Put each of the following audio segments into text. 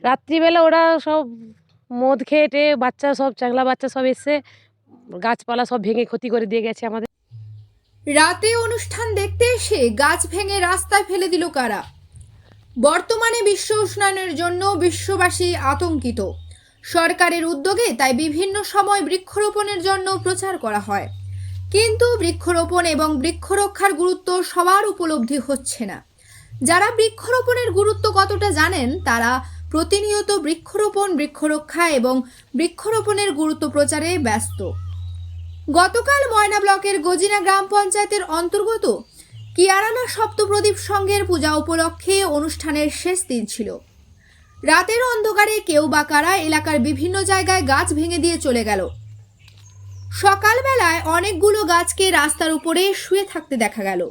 রাত্রিবেলা ওরা সব মদ খেয়ে টেয়ে বাচ্চা সব চ্যাংলা বাচ্চা সব এসে গাছপালা সব ভেঙে ক্ষতি করে দিয়ে গেছে আমাদের। রাতে অনুষ্ঠান দেখতে এসে গাছ ভেঙে রাস্তায় ফেলে দিল কারা? বর্তমানে বিশ্ব উষ্ণায়নের জন্য বিশ্ববাসী আতঙ্কিত। সরকারের উদ্যোগে তাই বিভিন্ন সময় বৃক্ষরোপণের জন্য প্রচার করা হয়, কিন্তু বৃক্ষরোপণ এবং বৃক্ষরক্ষার গুরুত্ব সবার উপলব্ধি হচ্ছে না। যারা বৃক্ষরোপণের গুরুত্ব কতটা জানেন তারা প্রতিনিয়ত বৃক্ষরোপণ, বৃক্ষরক্ষা এবং বৃক্ষরোপণের গুরুত্ব প্রচারে ব্যস্ত। গতকাল ময়না ব্লকের গজিনা গ্রাম পঞ্চায়েতের অন্তর্গত কিয়ারানা সপ্তপ্রদীপ সংঘের পূজা উপলক্ষে অনুষ্ঠানের শেষ দিন ছিল। রাতের অন্ধকারে কেউ বা কারা এলাকার বিভিন্ন জায়গায় গাছ ভেঙে দিয়ে চলে গেল। সকালবেলায় অনেকগুলো গাছকে রাস্তার উপরে শুয়ে থাকতে দেখা গেল।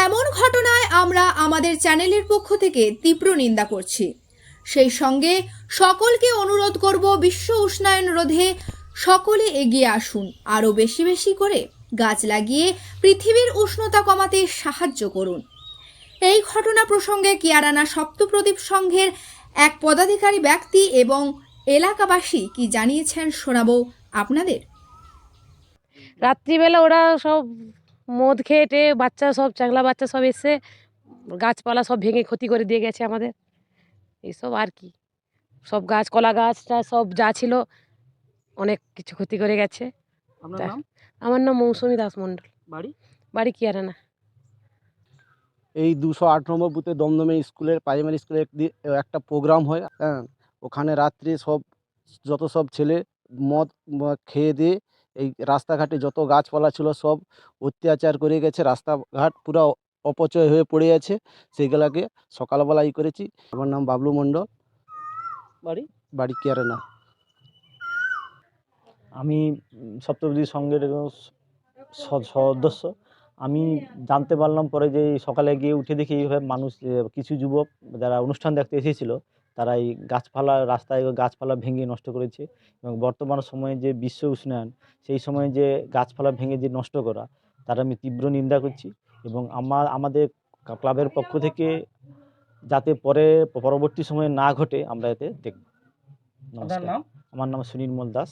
এমন ঘটনায় আমরা আমাদের চ্যানেলের পক্ষ থেকে তীব্র নিন্দা করছি। সেই সঙ্গে সকলকে অনুরোধ করব, বিশ্ব উষ্ণায়ন রোধে সকলে এগিয়ে আসুন, আরও বেশি বেশি করে গাছ লাগিয়ে পৃথিবীর উষ্ণতা কমাতে সাহায্য করুন। এই ঘটনা প্রসঙ্গে কিয়ারানা সপ্তপ্রদীপ সংঘের এক পদাধিকারী ব্যক্তি এবং এলাকাবাসী কি জানিয়েছেন শোনাবো আপনাদের। রাত্রিবেলা ওরা সব মদ খেয়ে টেয়ে বাচ্চা সব চ্যাংলা বাচ্চা সব এসে গাছপালা সব ভেঙে ক্ষতি করে দিয়ে গেছে আমাদের। এইসব আর কি, সব গাছ কলা গাছটা সব যা ছিল অনেক কিছু ক্ষতি করে গেছে। আপনার তা নাম? আমার নাম মৌসুমী দাস মণ্ডল, বাড়ি? বাড়ি কিয়ারানা। এই 208 নম্বর বুথে দমদমে স্কুলের প্রাইমারি স্কুলে একটা প্রোগ্রাম হয়। হ্যাঁ, ওখানে রাত্রে যত সব ছেলে মদ খেয়ে দিয়ে এই রাস্তাঘাটে যত গাছপালা ছিল সব অত্যাচার করে গেছে। রাস্তাঘাট পুরো অপচয় হয়ে পড়ে আছে। সেইগুলাকে সকালবেলা করেছি। আমার নাম বাবলু মণ্ডল। বাড়ি? বাড়ি কিয়ারানা। আমি সপ্তপদী সংঘের সদস্য। আমি জানতে পারলাম পরে যে সকালে গিয়ে উঠে দেখি এইভাবে মানুষ, কিছু যুবক যারা অনুষ্ঠান দেখতে এসেছিল তারা এই গাছপালা, রাস্তায় গাছপালা ভেঙে নষ্ট করেছে। এবং বর্তমান সময়ে যে বিশ্ব উষ্ণায়ন, সেই সময়ে যে গাছপালা ভেঙে যে নষ্ট করা, তার আমি তীব্র নিন্দা করছি। এবং আমাদের ক্লাবের পক্ষ থেকে যাতে পরবর্তী সময়ে না ঘটে আমরা এতে দেখব। নমস্কার। আমার নাম সুনীল দাস।